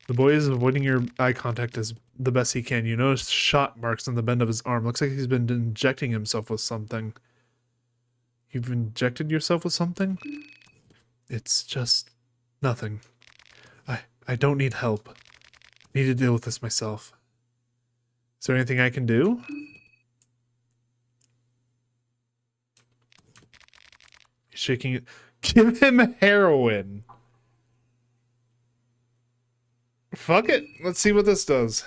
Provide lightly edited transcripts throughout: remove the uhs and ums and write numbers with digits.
The boy is avoiding your eye contact as the best he can. You notice shot marks on the bend of his arm. Looks like he's been injecting himself with something. You've injected yourself with something? It's just nothing. I don't need help. I need to deal with this myself. Is there anything I can do? He's shaking it. Give him heroin. Fuck it. Let's see what this does.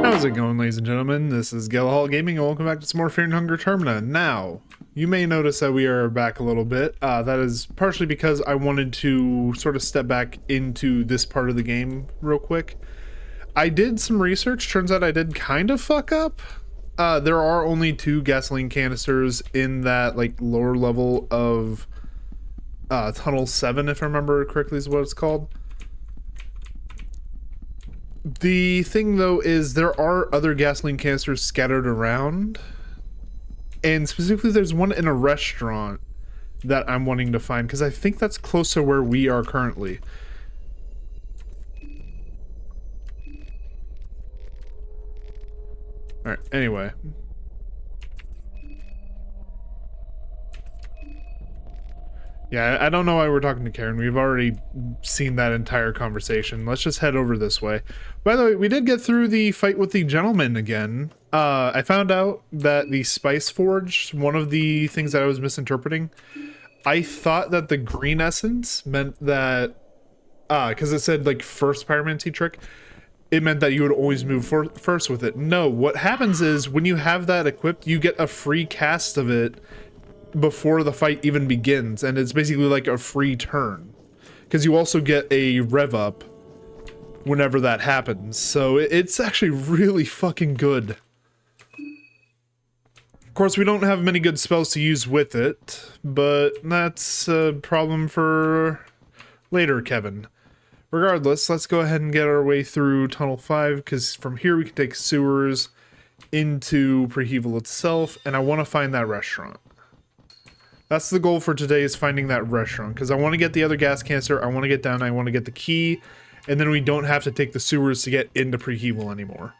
How's it going, ladies and gentlemen? This is Galahal Gaming, and welcome back to some more Fear and Hunger Termina. Now, you may notice that we are back a little bit. That is partially because I wanted to sort of step back into this part of the game real quick. I did some research. Turns out I did kind of fuck up. There are only 2 gasoline canisters in that like lower level of Tunnel 7, if I remember correctly is what it's called. The thing though is there are other gasoline canisters scattered around, and specifically there's one in a restaurant that I'm wanting to find because I think that's close to where we are currently. Alright, anyway. Yeah, I don't know why we're talking to Karen. We've already seen that entire conversation. Let's just head over this way. By the way, we did get through the fight with the gentleman again. I found out that the Spice Forge, one of the things that I was misinterpreting, I thought that the green essence meant that, because it said like first pyromancy trick, it meant that you would always move first with it. No, what happens is when you have that equipped, you get a free cast of it before the fight even begins, and it's basically like a free turn because you also get a rev up whenever that happens, so it's actually really fucking good. Of course, we don't have many good spells to use with it, but that's a problem for later, Kevin. Regardless, let's go ahead and get our way through Tunnel 5, because from here we can take sewers into Prehevel itself, and I want to find that restaurant. That's the goal for today, is finding that restaurant, because I want to get the other gas canister, I want to get down, I want to get the key, and then we don't have to take the sewers to get into Prehevel anymore.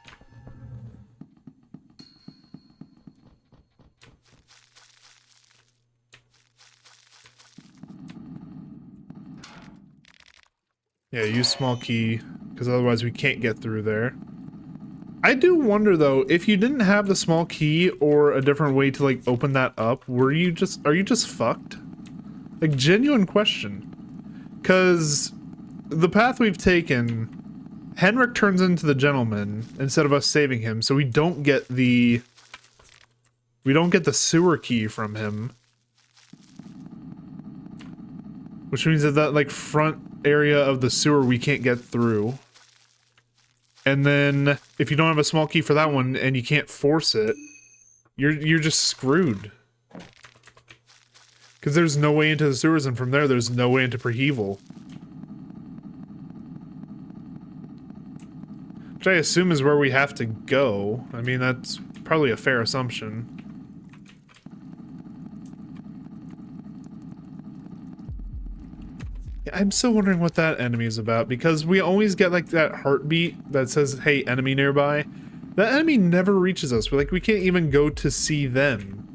Yeah, use small key, because otherwise we can't get through there. I do wonder though, if you didn't have the small key or a different way to like open that up, are you just fucked? Like, genuine question. Because the path we've taken, Henrik turns into the gentleman instead of us saving him, so we don't get the sewer key from him. Which means that like front area of the sewer we can't get through. And then if you don't have a small key for that one and you can't force it, you're just screwed. Because there's no way into the sewers, and from there there's no way into Prehevel. Which I assume is where we have to go. I mean, that's probably a fair assumption. I'm still wondering what that enemy is about, because we always get like that heartbeat that says, hey, enemy nearby. That enemy never reaches us. We can't even go to see them.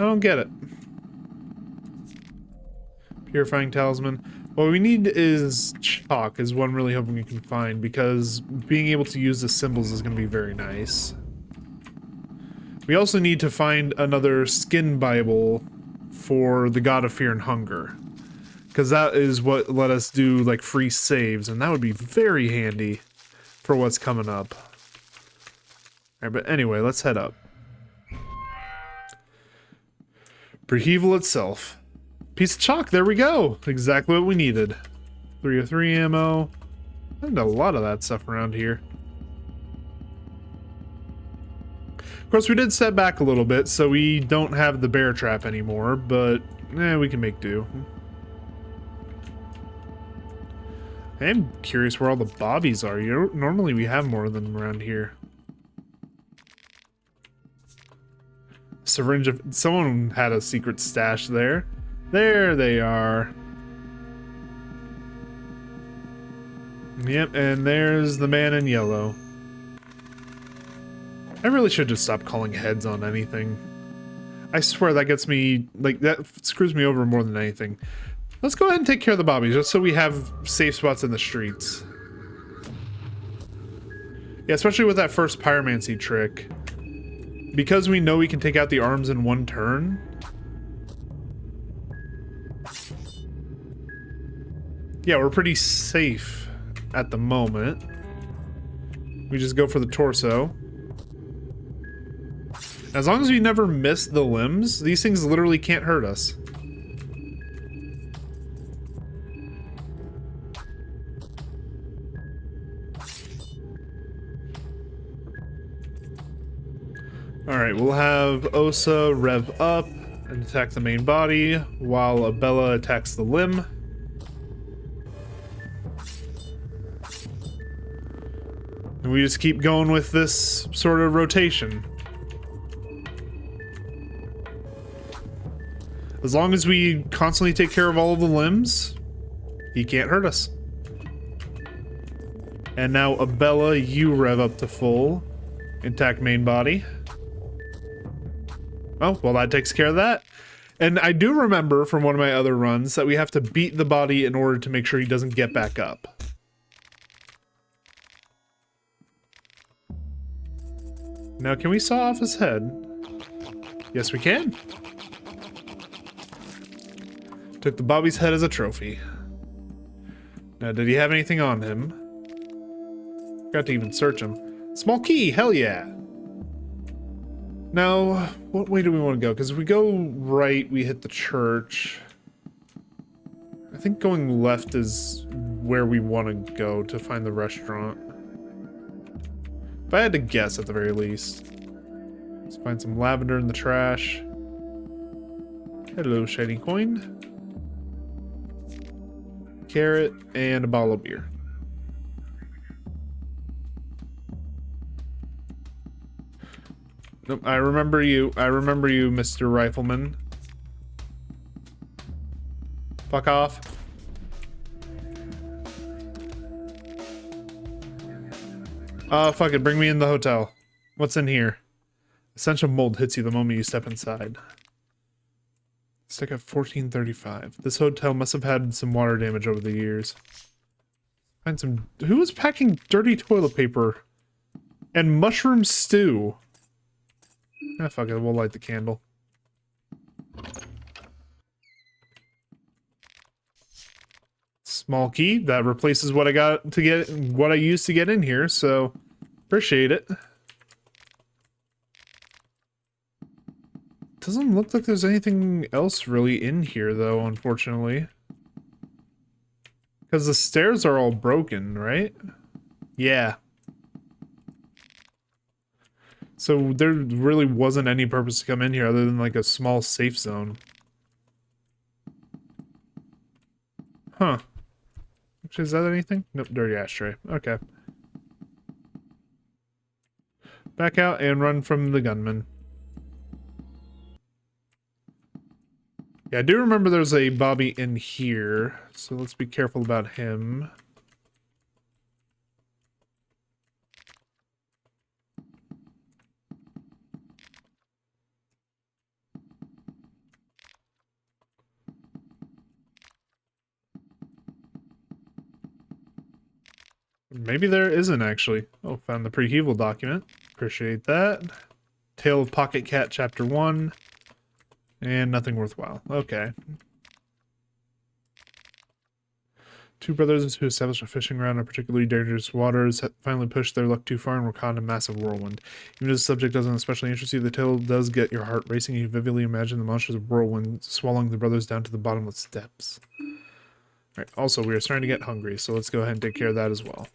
I don't get it. Purifying talisman. What we need is chalk, is what I'm really hoping we can find, because being able to use the symbols is going to be very nice. We also need to find another skin Bible for the God of Fear and Hunger, because that is what let us do like free saves, and that would be very handy for what's coming up. Alright, but anyway, let's head up. Prehevel itself. Piece of chalk, there we go! Exactly what we needed. 303 ammo. And a lot of that stuff around here. Of course, we did set back a little bit, so we don't have the bear trap anymore, but we can make do. I'm curious where all the bobbies are. Normally we have more of them around here. syringe of... Someone had a secret stash there. There they are. Yep, and there's the man in yellow. I really should just stop calling heads on anything. I swear that gets me... Like, that screws me over more than anything. Let's go ahead and take care of the bobbies, just so we have safe spots in the streets. Yeah, especially with that first pyromancy trick. Because we know we can take out the arms in one turn. Yeah, we're pretty safe at the moment. We just go for the torso. As long as we never miss the limbs, these things literally can't hurt us. Alright, we'll have Osa rev up and attack the main body, while Abella attacks the limb. And we just keep going with this sort of rotation. As long as we constantly take care of all of the limbs, he can't hurt us. And now Abella, you rev up to full. Attack main body. Oh, well that takes care of that. And I do remember from one of my other runs that we have to beat the body in order to make sure he doesn't get back up. Now can we saw off his head? Yes we can. Took the Bobby's head as a trophy. Now, did he have anything on him? Got to even search him. Small key, hell yeah! Now, what way do we want to go? Because if we go right, we hit the church. I think going left is where we want to go to find the restaurant. If I had to guess, at the very least. Let's find some lavender in the trash. Hello, shiny coin. Carrot, and a bottle of beer. Nope, I remember you. I remember you, Mr. Rifleman. Fuck off. Fuck it, bring me in the hotel. What's in here? Essential mold hits you the moment you step inside. Stick at 1435. This hotel must have had some water damage over the years. Find some... Who was packing dirty toilet paper? And mushroom stew? Ah, fuck it. We'll light the candle. Small key. That replaces what I got to get... What I used to get in here, so... Appreciate it. Doesn't look like there's anything else really in here, though, unfortunately. Because the stairs are all broken, right? Yeah. So there really wasn't any purpose to come in here other than, like, a small safe zone. Huh. Actually, is that anything? Nope, dirty ashtray. Okay. Back out and run from the gunman. Yeah, I do remember there's a Bobby in here, so let's be careful about him. Maybe there isn't, actually. Oh, found the pre-heval document. Appreciate that. Tale of Pocket Cat, Chapter 1. And nothing worthwhile. Okay. Two brothers who established a fishing ground in particularly dangerous waters finally pushed their luck too far and were caught in a massive whirlwind. Even if the subject doesn't especially interest you, the tale does get your heart racing and you vividly imagine the monsters of whirlwind swallowing the brothers down to the bottomless depths. Alright, also we are starting to get hungry, so let's go ahead and take care of that as well.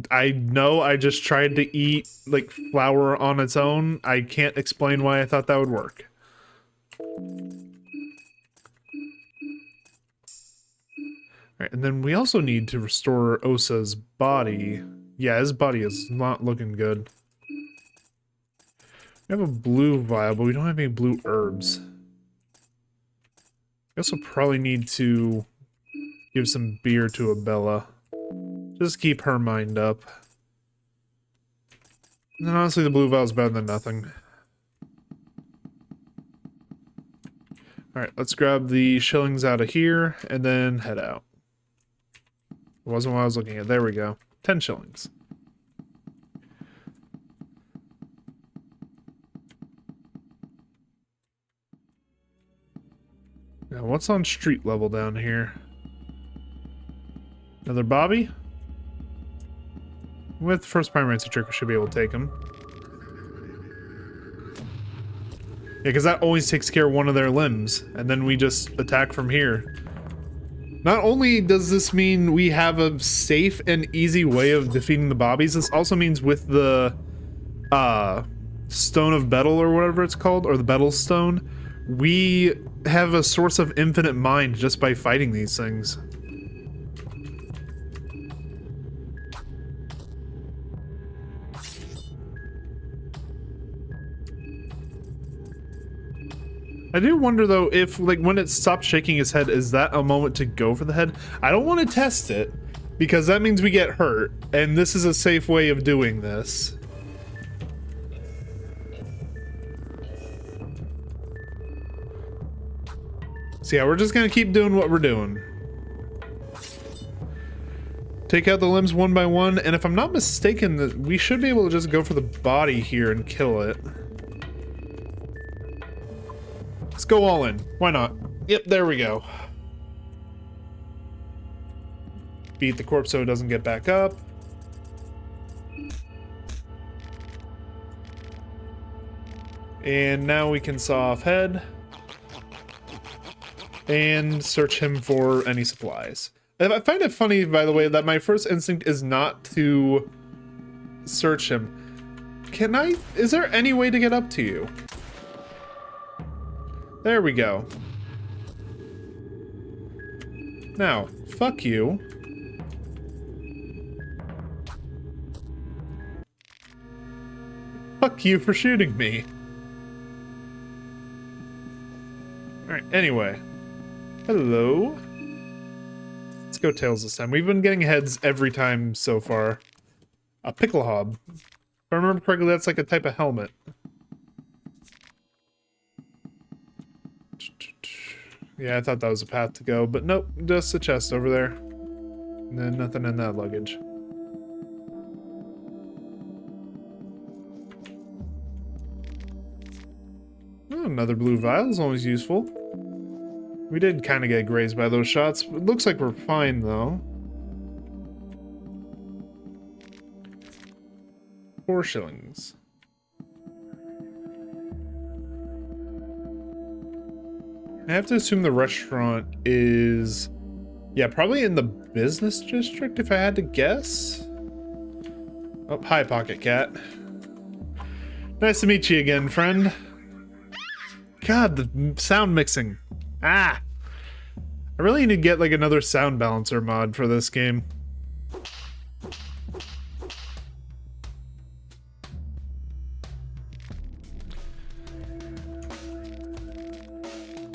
I know I just tried to eat, like, flour on its own. I can't explain why I thought that would work. Alright, and then we also need to restore Osa's body. Yeah, his body is not looking good. We have a blue vial, but we don't have any blue herbs. I guess we'll probably need to give some beer to Abella. Just keep her mind up. And honestly, the blue vial's better than nothing. Alright, let's grab the shillings out of here, and then head out. It wasn't what I was looking at. There we go. 10 shillings. Now, what's on street level down here? Another Bobby? With the first pyromancy trick, we should be able to take him. Yeah, because that always takes care of one of their limbs, and then we just attack from here. Not only does this mean we have a safe and easy way of defeating the Bobbies, this also means with the Stone of Battle or whatever it's called, or the Battle Stone, we have a source of infinite mind just by fighting these things. I do wonder though if, like, when it stops shaking his head, is that a moment to go for the head? I don't want to test it, because that means we get hurt, and this is a safe way of doing this. So yeah, we're just gonna keep doing what we're doing. Take out the limbs one by one, and if I'm not mistaken, we should be able to just go for the body here and kill it. Let's go all in. Why not? Yep, there we go. Beat the corpse so it doesn't get back up. And now we can saw off head. And search him for any supplies. And I find it funny, by the way, that my first instinct is not to search him. Is there any way to get up to you? There we go. Now, fuck you. Fuck you for shooting me. Alright, anyway. Hello. Let's go tails this time. We've been getting heads every time so far. A pickle hob. If I remember correctly, that's like a type of helmet. Yeah, I thought that was a path to go, but nope, just a chest over there. And then nothing in that luggage. Oh, another blue vial is always useful. We did kind of get grazed by those shots. It looks like we're fine, though. 4 shillings. I have to assume the restaurant is... yeah, probably in the business district, if I had to guess. Oh, hi, Pocket Cat. Nice to meet you again, friend. God, the sound mixing. Ah! I really need to get, like, another sound balancer mod for this game.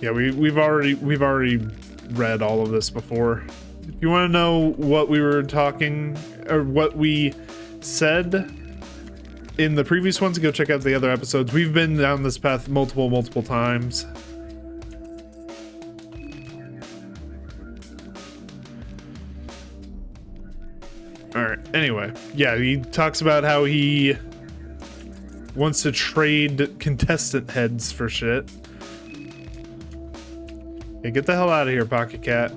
Yeah, we've already read all of this before. If you want to know what we were talking, or what we said in the previous ones, go check out the other episodes. We've been down this path multiple times. Alright, anyway. Yeah, he talks about how he wants to trade contestant heads for shit. Okay, get the hell out of here, Pocket Cat.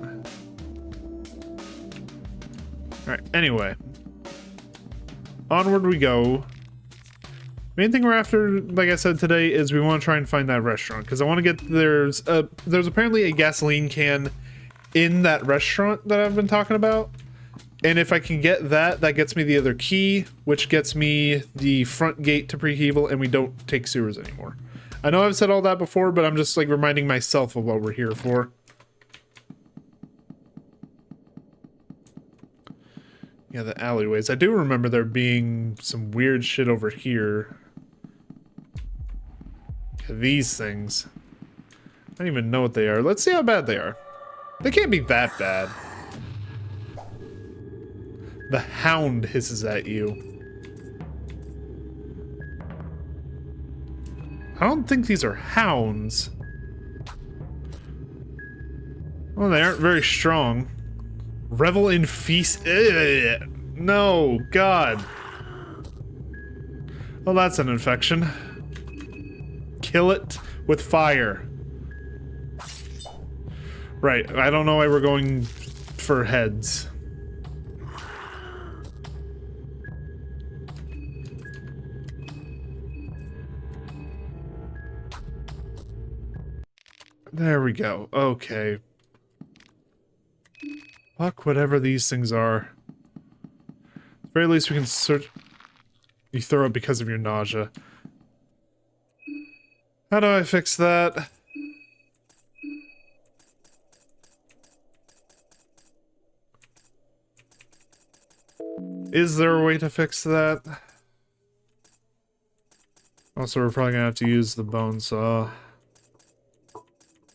Alright, anyway. Onward we go. Main thing we're after, like I said today, is we want to try and find that restaurant. Because I want to get... There's apparently a gasoline can in that restaurant that I've been talking about. And if I can get that, that gets me the other key, which gets me the front gate to Preheval, and we don't take sewers anymore. I know I've said all that before, but I'm just like reminding myself of what we're here for. Yeah, the alleyways. I do remember there being some weird shit over here. Okay, these things. I don't even know what they are. Let's see how bad they are. They can't be that bad. The hound hisses at you. I don't think these are hounds. Well, they aren't very strong. Revel in feast. Ugh. No, God. Well, that's an infection. Kill it with fire. Right, I don't know why we're going for heads. There we go. Okay. Fuck whatever these things are. At the very least we can search. You throw up because of your nausea. How do I fix that? Is there a way to fix that? Also, we're probably gonna have to use the bone saw.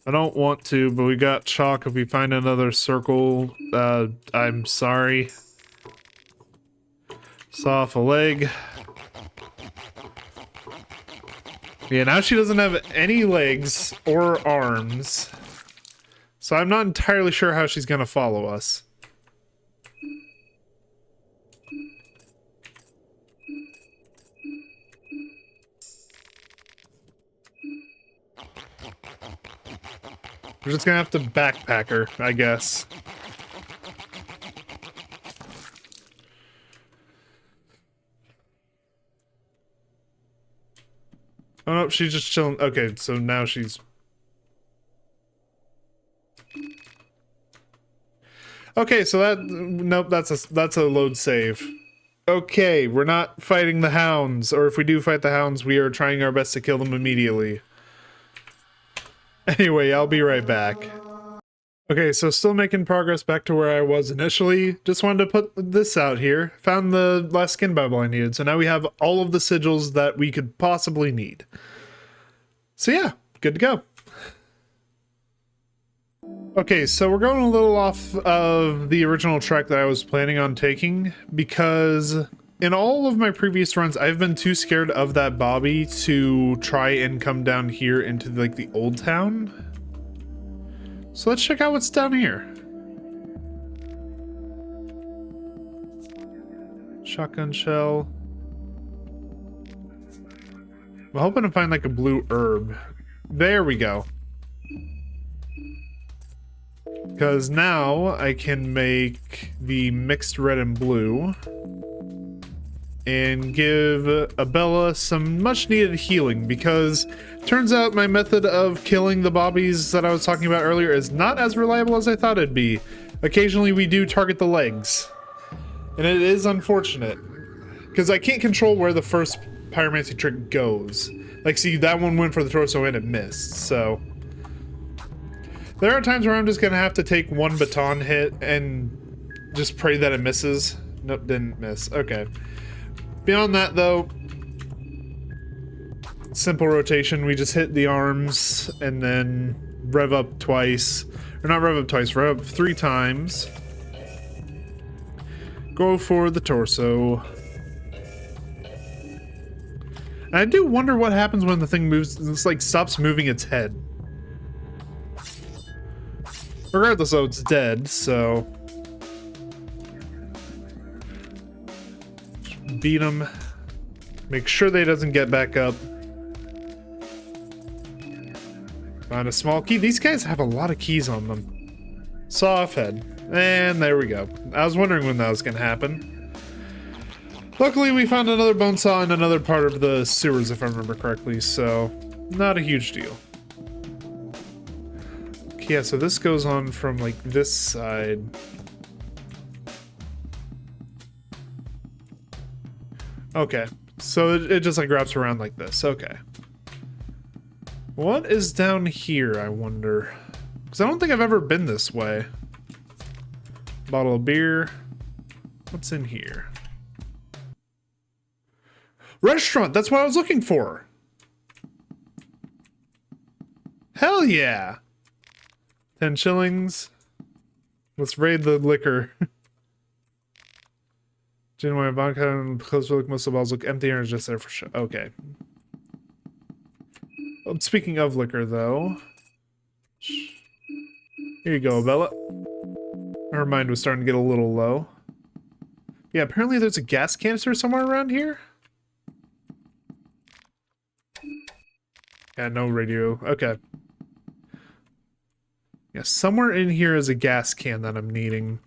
I don't want to, but we got chalk. If we find another circle, I'm sorry. Saw off a leg. Yeah, now she doesn't have any legs or arms. So I'm not entirely sure how she's gonna follow us. We're just gonna have to backpack her, I guess. Oh no, she's just chilling. Okay, so now she's... Okay, so that... Nope, that's a load save. Okay, we're not fighting the hounds, or if we do fight the hounds, we are trying our best to kill them immediately. Anyway, I'll be right back. Okay, so still making progress back to where I was initially. Just wanted to put this out here. Found the last skin Bible I needed, so now we have all of the sigils that we could possibly need. So yeah, good to go. Okay, so we're going a little off of the original track that I was planning on taking, because in all of my previous runs, I've been too scared of that Bobby to try and come down here into like the old town. So let's check out what's down here. Shotgun shell. I'm hoping to find like a blue herb. There we go. Because now I can make the mixed red and blue and give Abella some much needed healing, because turns out my method of killing the bobbies that I was talking about earlier is not as reliable as I thought it'd be. Occasionally we do target the legs, and it is unfortunate because I can't control where the first pyromancy trick goes. Like, see, that one went for the torso and it missed, so there are times where I'm just gonna have to take one baton hit and just pray that it misses. Nope, didn't miss. Okay. Beyond that, though, simple rotation. We just hit the arms and then rev up twice. Or not rev up twice, rev up 3 times. Go for the torso. And I do wonder what happens when the thing moves. It's like stops moving its head. Regardless, though, it's dead, so beat him. Make sure that he doesn't get back up. Find a small key. These guys have a lot of keys on them. Saw off head. And there we go. I was wondering when that was going to happen. Luckily, we found another bone saw in another part of the sewers, if I remember correctly, so not a huge deal. Okay, yeah, so this goes on from, like, this side. Okay, so it just, like, wraps around like this. Okay. What is down here, I wonder? Because I don't think I've ever been this way. Bottle of beer. What's in here? Restaurant! That's what I was looking for! Hell yeah! 10 shillings. Let's raid the liquor. Gin, wine, vodka, and close look. Most of the bottles look empty and are just there for show. Okay. Well, speaking of liquor, though. Here you go, Bella. Her mind was starting to get a little low. Yeah, apparently there's a gas canister somewhere around here. Yeah, no radio. Okay. Yeah, somewhere in here is a gas can that I'm needing.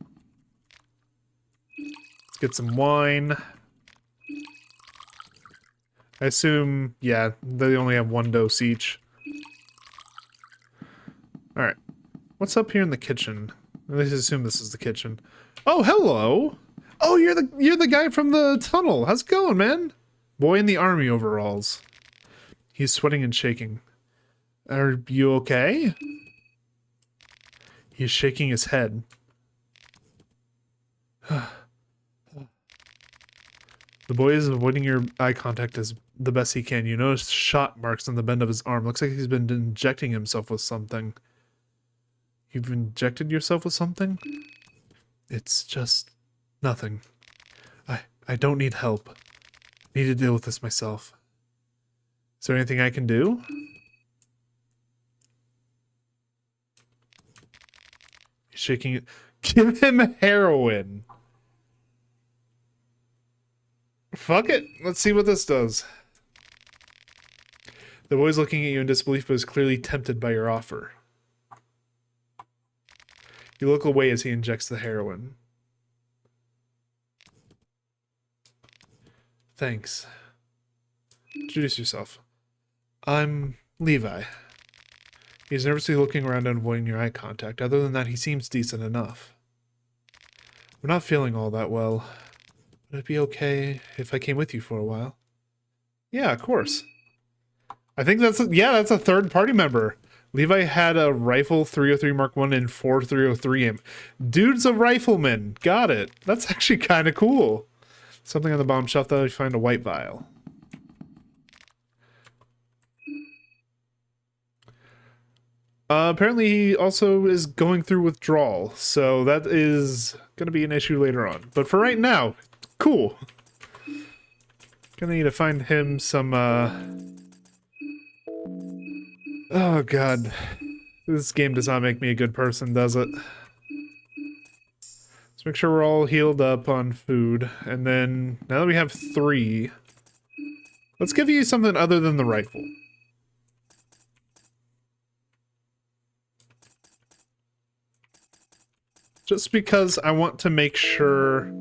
Let's get some wine. I assume, yeah, they only have 1 dose each. Alright. What's up here in the kitchen? Let's assume this is the kitchen. Oh, hello! Oh, you're the guy from the tunnel. How's it going, man? Boy in the army overalls. He's sweating and shaking. Are you okay? He's shaking his head. The boy is avoiding your eye contact as the best he can. You notice shot marks on the bend of his arm. Looks like he's been injecting himself with something. You've injected yourself with something? It's just nothing. I don't need help. I need to deal with this myself. Is there anything I can do? He's shaking it. Give him heroin. Fuck it. Let's see what this does. The boy's looking at you in disbelief, but is clearly tempted by your offer. You look away as he injects the heroin. Thanks. Introduce yourself. I'm Levi. He's nervously looking around and avoiding your eye contact. Other than that, he seems decent enough. We're not feeling all that well. Would it be okay if I came with you for a while? Yeah, of course. I think that's a third party member. Levi had a rifle 303 Mark 1 and 4 303 aim. Dude's a rifleman. Got it. That's actually kind of cool. Something on the bottom shelf, though, you find a white vial. Apparently he also is going through withdrawal, so that is going to be an issue later on. But for right now, cool. Gonna need to find him some, Oh god. This game does not make me a good person, does it? Let's make sure we're all healed up on food. And then, now that we have 3, let's give you something other than the rifle. Just because I want to make sure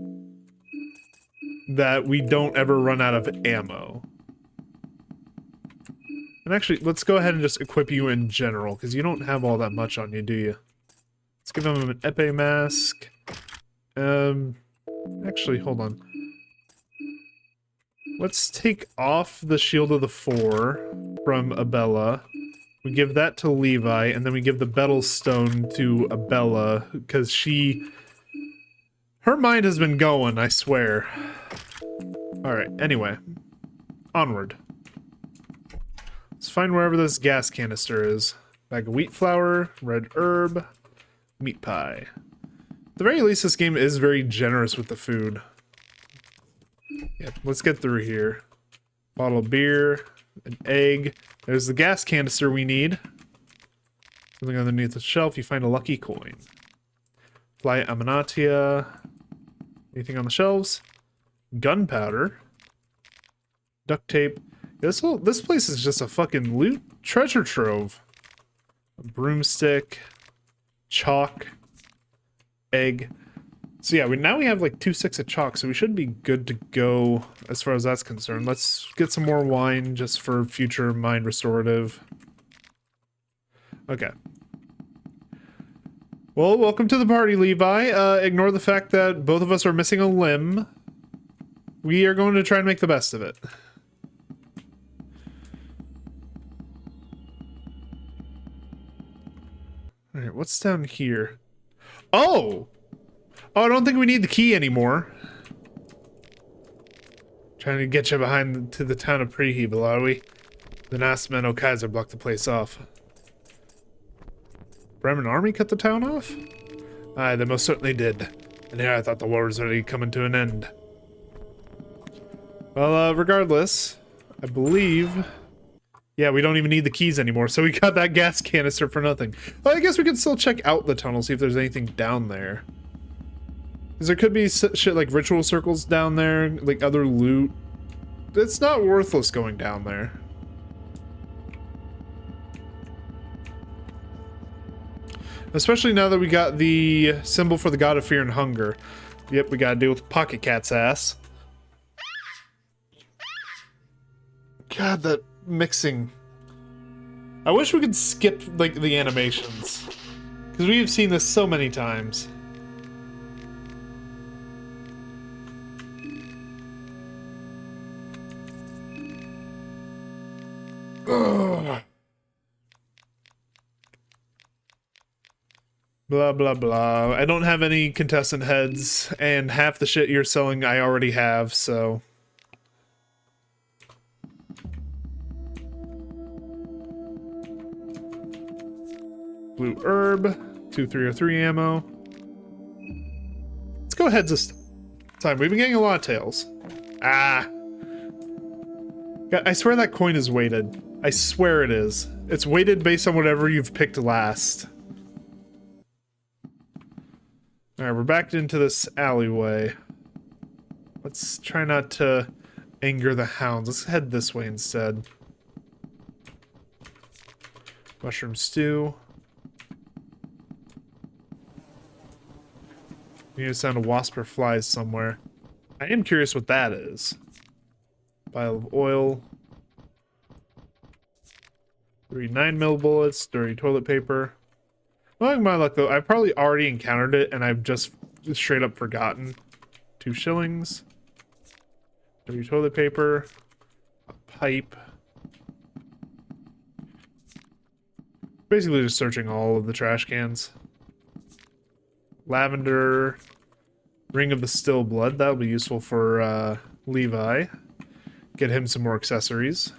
that we don't ever run out of ammo. And actually, let's go ahead and just equip you in general, because you don't have all that much on you, do you? Let's give him an epee mask. Actually, hold on. Let's take off the Shield of the Four from Abella. We give that to Levi, and then we give the Betel Stone to Abella, because her mind has been going, I swear. Alright, anyway. Onward. Let's find wherever this gas canister is. Bag of wheat flour, red herb, meat pie. At the very least, this game is very generous with the food. Yep, let's get through here. Bottle of beer, an egg. There's the gas canister we need. Something underneath the shelf, you find a lucky coin. Fly Amanatia. Anything on the shelves? Gunpowder. Duct tape. This place is just a fucking loot treasure trove. A broomstick. Chalk. Egg. So yeah, now we have like 2 sticks of chalk, so we should be good to go as far as that's concerned. Let's get some more wine just for future mind restorative. Okay. Well, welcome to the party, Levi. Ignore the fact that both of us are missing a limb. We are going to try and make the best of it. Alright, what's down here? Oh! Oh, I don't think we need the key anymore. Trying to get you behind to the town of Prehebel, are we? The Nassman Kaiser blocked the place off. Bremen army cut the town off? Aye, they most certainly did. And here I thought the war was already coming to an end. Well, regardless, I believe... Yeah, we don't even need the keys anymore, so we got that gas canister for nothing. Well, I guess we could still check out the tunnel, see if there's anything down there. Because there could be shit like ritual circles down there, like other loot. It's not worthless going down there. Especially now that we got the symbol for the god of fear and hunger. Yep, we gotta deal with Pocket Cat's ass. God, that mixing. I wish we could skip, like, the animations. Because we've seen this so many times. Ugh. Blah, blah, blah. I don't have any contestant heads, and half the shit you're selling I already have, so... Blue herb, 2-303 ammo. Let's go heads this time. We've been getting a lot of tails. Ah! God, I swear that coin is weighted. I swear it is. It's weighted based on whatever you've picked last. Alright, we're backed into this alleyway. Let's try not to anger the hounds. Let's head this way instead. Mushroom stew. We need to sound a wasp or flies somewhere. I am curious what that is. Vial of oil. 3 9mm bullets, dirty toilet paper. Knowing my luck though, I've probably already encountered it and I've just straight up forgotten. 2 shillings. Dirty toilet paper. A pipe. Basically just searching all of the trash cans. Lavender. Ring of the Still Blood. That'll be useful for Levi. Get him some more accessories.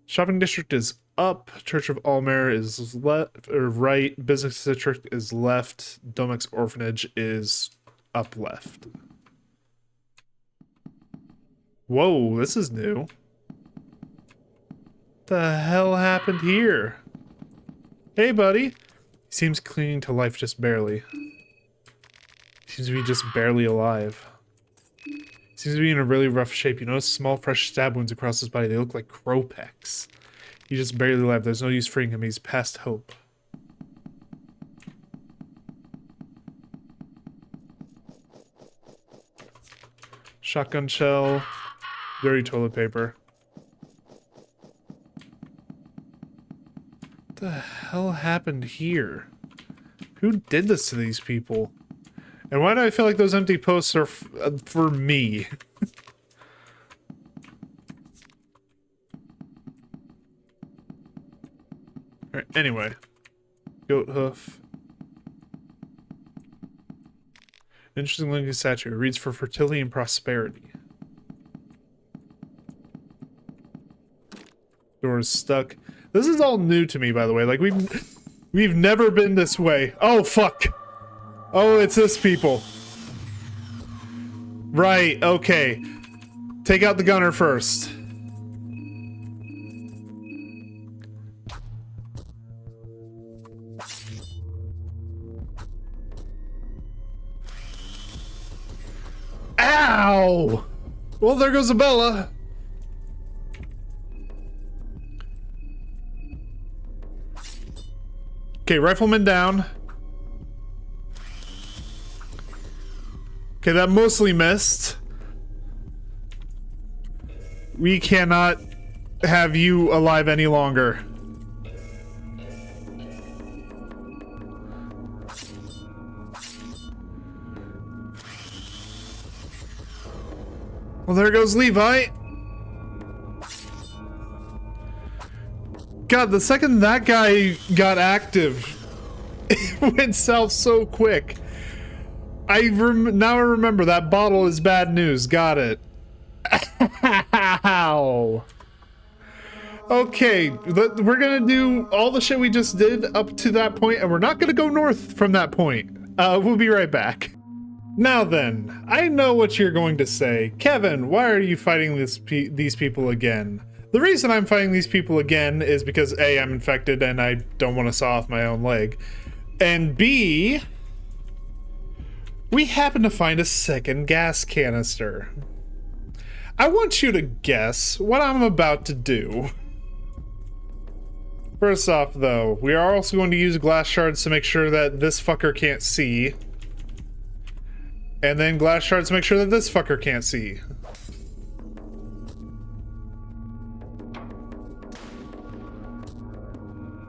Shopping district is up. Church of Almer is left or right. Business district is left. Domex Orphanage is up left. Whoa, this is new. What the hell happened here? Hey, buddy. He seems clinging to life just barely. Seems to be just barely alive. Seems to be in a really rough shape. You notice small, fresh stab wounds across his body. They look like crow pecks. He's just barely alive. There's no use freeing him. He's past hope. Shotgun shell. Dirty toilet paper. What the hell happened here? Who did this to these people? And why do I feel like those empty posts are for me? Alright, anyway. Goat hoof. Interesting looking statue. It reads for fertility and prosperity. Door is stuck. This is all new to me, by the way. Like, we've never been this way. Oh, fuck! Oh, it's this people. Right, okay. Take out the gunner first. Ow! Well, there goes Abella. Okay, rifleman down. Okay, that mostly missed. We cannot have you alive any longer. Well, there goes Levi. God, the second that guy got active, it went south so quick. Now I remember that bottle is bad news. Got it. Ow. Okay, we're gonna do all the shit we just did up to that point, and we're not gonna go north from that point. We'll be right back. Now then, I know what you're going to say. Kevin, why are you fighting these people again? The reason I'm fighting these people again is because A, I'm infected and I don't want to saw off my own leg. And B, we happen to find a second gas canister. I want you to guess what I'm about to do. First off, though, we are also going to use glass shards to make sure that this fucker can't see. And then glass shards to make sure that this fucker can't see.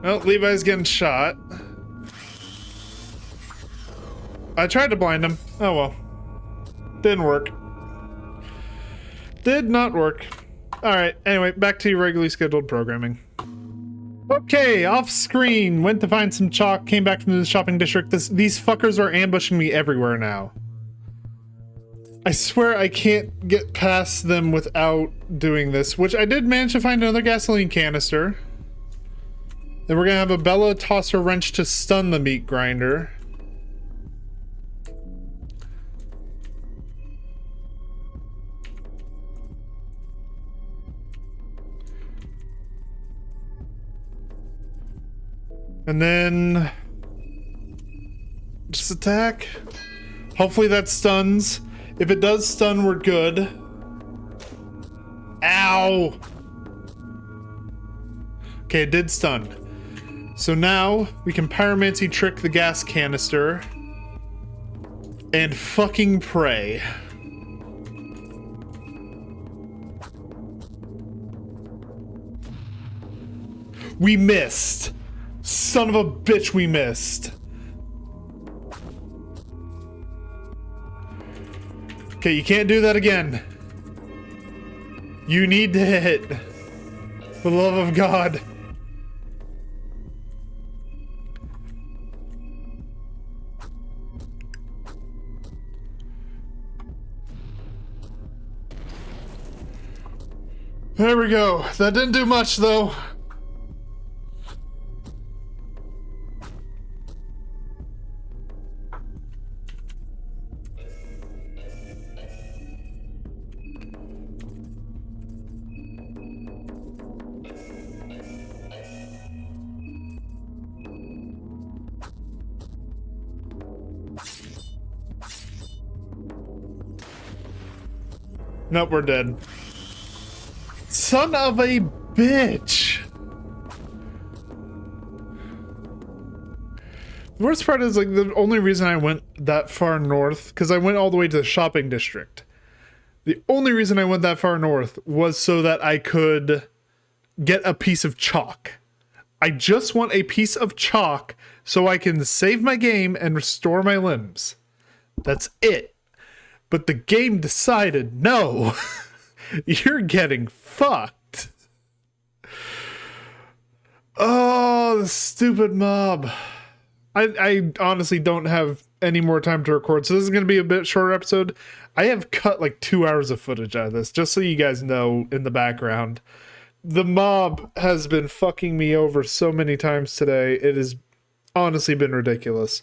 Well, Levi's getting shot. I tried to blind him. Oh well. Didn't work. Did not work. Alright, anyway, back to your regularly scheduled programming. Okay, off screen. Went to find some chalk, came back from the shopping district. These fuckers are ambushing me everywhere now. I swear I can't get past them without doing this, which I did manage to find another gasoline canister. Then we're gonna have a Bella tosser wrench to stun the meat grinder. And then just attack. Hopefully that stuns. If it does stun, we're good. Ow! Okay, it did stun. So now we can pyromancy trick the gas canister and fucking pray. We missed. Son of a bitch, we missed. Okay, you can't do that again. You need to hit. For the love of God. There we go. That didn't do much, though. Nope, we're dead. Son of a bitch! The worst part is, like, the only reason I went that far north, because I went all the way to the shopping district. The only reason I went that far north was so that I could get a piece of chalk. I just want a piece of chalk so I can save my game and restore my limbs. That's it. But the game decided, no, you're getting fucked. Oh, the stupid mob. I honestly don't have any more time to record, so this is going to be a bit shorter episode. I have cut like 2 hours of footage out of this, just so you guys know in the background. The mob has been fucking me over so many times today. It has honestly been ridiculous.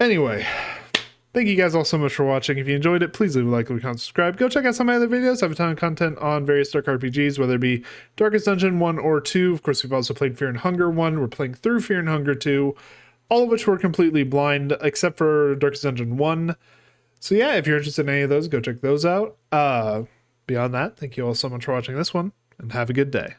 Anyway, thank you guys all so much for watching. If you enjoyed it, please leave a like, leave a comment, subscribe. Go check out some of my other videos. I have a ton of content on various Dark RPGs, whether it be Darkest Dungeon 1 or 2. Of course, we've also played Fear and Hunger 1. We're playing through Fear and Hunger 2. All of which were completely blind, except for Darkest Dungeon 1. So yeah, if you're interested in any of those, go check those out. Beyond that, thank you all so much for watching this one, and have a good day.